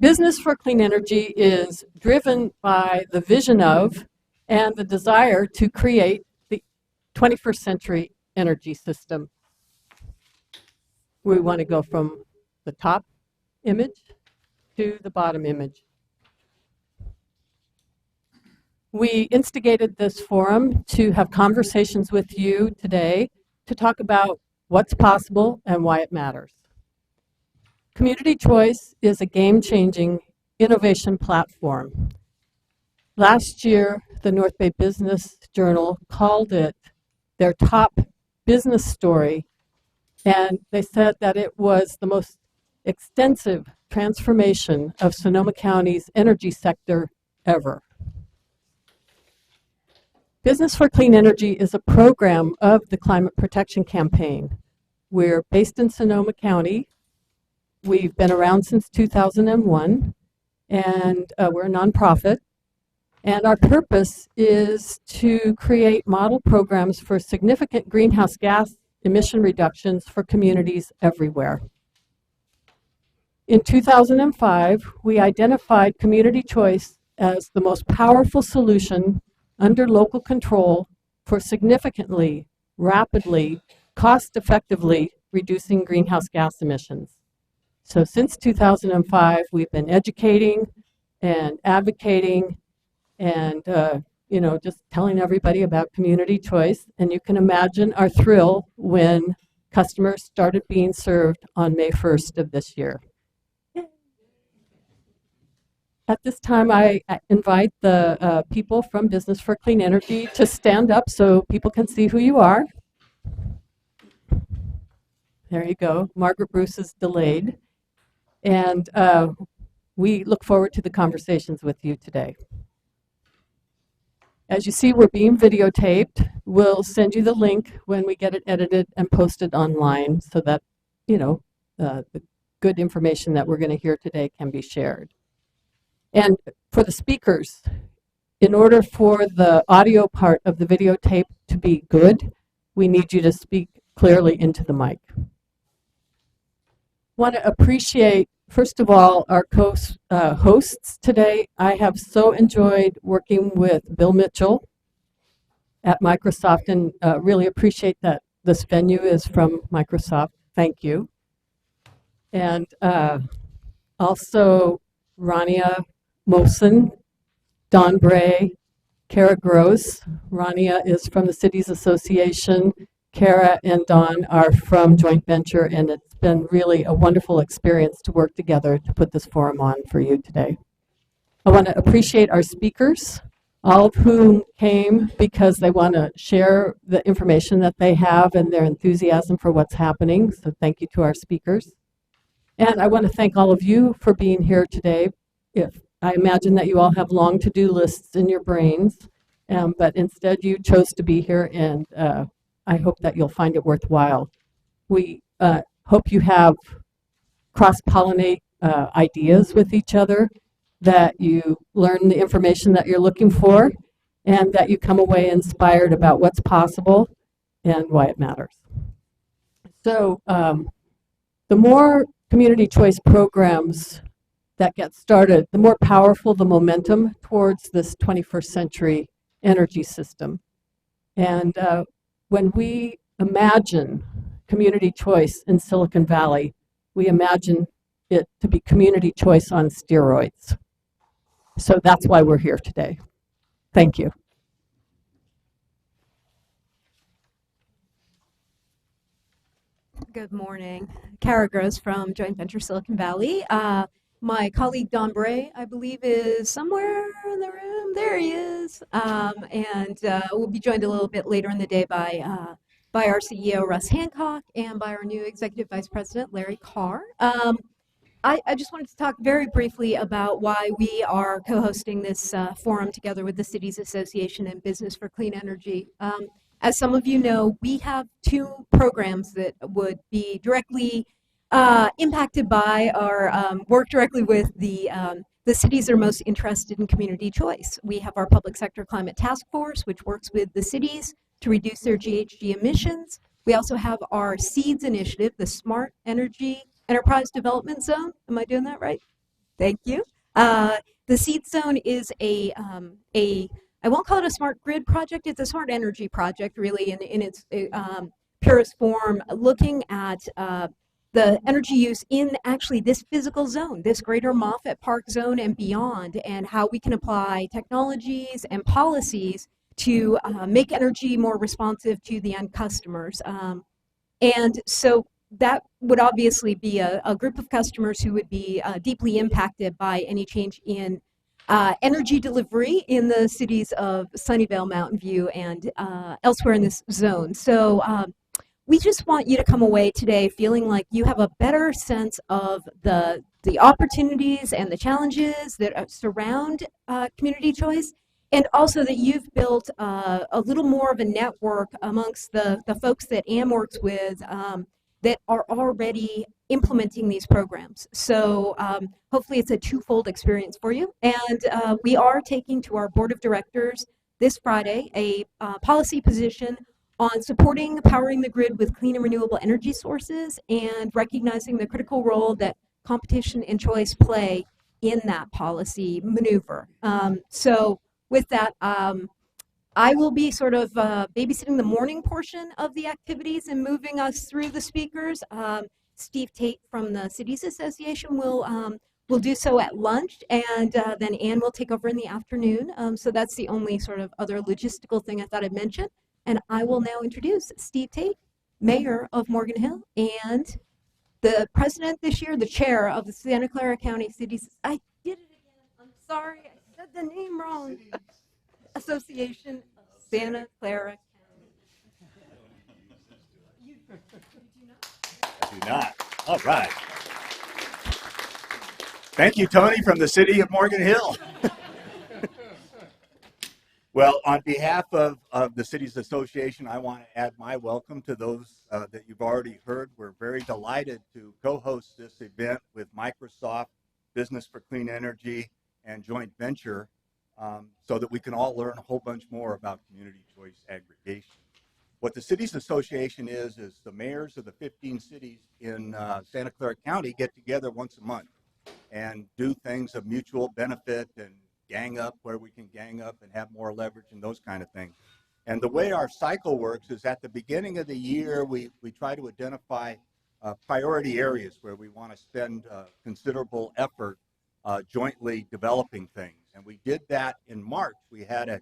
Business for Clean Energy is driven by the vision of and the desire to create the 21st century energy system. We want to go from the top image to the bottom image. We instigated this forum to have conversations with you today to talk about what's possible and why it matters. Community Choice is a game-changing innovation platform. Last year, the North Bay Business Journal called it their top business story, and they said that it was the most extensive transformation of Sonoma County's energy sector ever. Business for Clean Energy is a program of the Climate Protection Campaign. We're based in Sonoma County. We've been around since 2001, and we're a nonprofit. And our purpose is to create model programs for significant greenhouse gas emission reductions for communities everywhere. In 2005, we identified community choice as the most powerful solution under local control for significantly, rapidly, cost-effectively reducing greenhouse gas emissions. So since 2005, we've been educating and advocating and just telling everybody about community choice. And you can imagine our thrill when customers started being served on May 1st of this year. At this time, I invite the people from Business for Clean Energy to stand up so people can see who you are. There you go. Margaret Bruce is delayed. And we look forward to the conversations with you today. As you see, we're being videotaped. We'll send you the link when we get it edited and posted online so that, the good information that we're going to hear today can be shared. And for the speakers, in order for the audio part of the videotape to be good, we need you to speak clearly into the mic. Want to appreciate, first of all, our hosts today. I have so enjoyed working with Bill Mitchell at Microsoft and really appreciate that this venue is from Microsoft. Thank you. And also Rania Mosen, Don Bray, Kara Gross. Rania is from the Cities Association. Kara and Don are from Joint Venture, and it's been really a wonderful experience to work together to put this forum on for you today. I want to appreciate our speakers, all of whom came because they want to share the information that they have and their enthusiasm for what's happening. So thank you to our speakers. And I want to thank all of you for being here today. I imagine that you all have long to-do lists in your brains, but instead you chose to be here, and I hope that you'll find it worthwhile. We hope you have cross-pollinate ideas with each other, that you learn the information that you're looking for, and that you come away inspired about what's possible and why it matters. So the more community choice programs that get started, the more powerful the momentum towards this 21st century energy system. And when we imagine community choice in Silicon Valley, we imagine it to be community choice on steroids. So that's why we're here today. Thank you. Good morning. Kara Gross from Joint Venture Silicon Valley. My colleague Don Bray, I believe, is somewhere in the room. There he is. And we'll be joined a little bit later in the day by our CEO, Russ Hancock, and by our new Executive Vice President, Larry Carr. I just wanted to talk very briefly about why we are co-hosting this forum together with the Cities Association and Business for Clean Energy. As some of you know, we have two programs that would be directly impacted by or work directly with the cities that are most interested in community choice. We have our Public Sector Climate Task Force, which works with the cities to reduce their GHG emissions. We also have our SEEDS initiative, the Smart Energy Enterprise Development Zone. Am I doing that right? Thank you. The seed zone is I won't call it a smart grid project. It's a smart energy project, really, in its purest form, looking at the energy use in actually this physical zone, this greater Moffett Park zone and beyond, and how we can apply technologies and policies to make energy more responsive to the end customers. And so that would obviously be a group of customers who would be deeply impacted by any change in energy delivery in the cities of Sunnyvale, Mountain View, and elsewhere in this zone. So we just want you to come away today feeling like you have a better sense of the opportunities and the challenges that surround community choice, and also that you've built a little more of a network amongst the folks that AM works with that are already implementing these programs. So hopefully it's a twofold experience for you. And we are taking to our board of directors this Friday a policy position on supporting powering the grid with clean and renewable energy sources and recognizing the critical role that competition and choice play in that policy maneuver. So with that, I will be sort of babysitting the morning portion of the activities and moving us through the speakers. Steve Tate from the Cities Association will do so at lunch, and then Ann will take over in the afternoon. So that's the only sort of other logistical thing I thought I'd mention. And I will now introduce Steve Tate, Mayor of Morgan Hill, and the president this year, the chair of the Santa Clara County Cities. I did it again. I'm sorry. I said the name wrong. Association of Santa Clara County. You do not? I do not. All right. Thank you, Tony, from the city of Morgan Hill. Well, on behalf of the Cities Association, I want to add my welcome to those that you've already heard. We're very delighted to co-host this event with Microsoft, Business for Clean Energy, and Joint Venture so that we can all learn a whole bunch more about community choice aggregation. What the Cities Association is the mayors of the 15 cities in Santa Clara County get together once a month and do things of mutual benefit and gang up where we can gang up and have more leverage and those kind of things. And the way our cycle works is at the beginning of the year, we try to identify priority areas where we want to spend considerable effort jointly developing things. And we did that in March. We had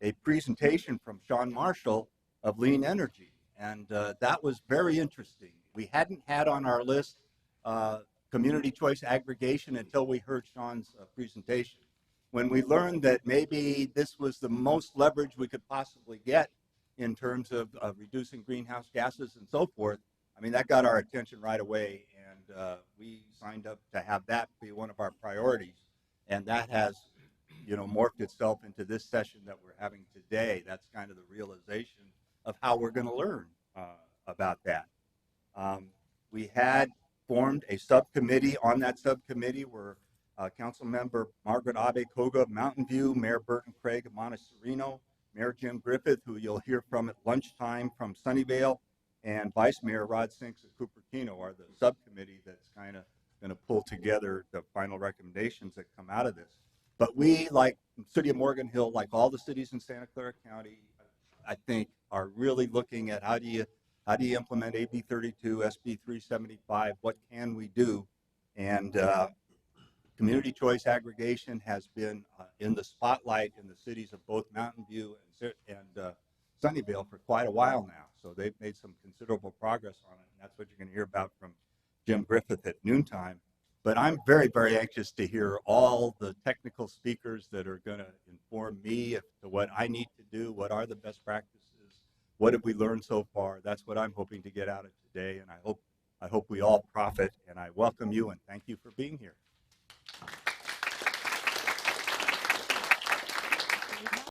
a presentation from Sean Marshall of Lean Energy, and that was very interesting. We hadn't had on our list community choice aggregation until we heard Sean's presentation. When we learned that maybe this was the most leverage we could possibly get in terms of reducing greenhouse gases and so forth, I mean, that got our attention right away, and we signed up to have that be one of our priorities. And that has, morphed itself into this session that we're having today. That's kind of the realization of how we're going to learn about that. We had formed a subcommittee. On that subcommittee were Councilmember Margaret Abe Koga of Mountain View, Mayor Burton Craig of Montecito, Mayor Jim Griffith, who you'll hear from at lunchtime from Sunnyvale, and Vice Mayor Rod Sinks of Cupertino are the subcommittee that's kind of going to pull together the final recommendations that come out of this. But we, like the city of Morgan Hill, like all the cities in Santa Clara County, I think are really looking at how do you implement AB 32, SB 375, what can we do? And community choice aggregation has been in the spotlight in the cities of both Mountain View and Sunnyvale for quite a while now. So they've made some considerable progress on it, and that's what you're going to hear about from Jim Griffith at noontime. But I'm very, very anxious to hear all the technical speakers that are going to inform me as to what I need to do, what are the best practices, what have we learned so far. That's what I'm hoping to get out of today, and I hope we all profit, and I welcome you and thank you for being here.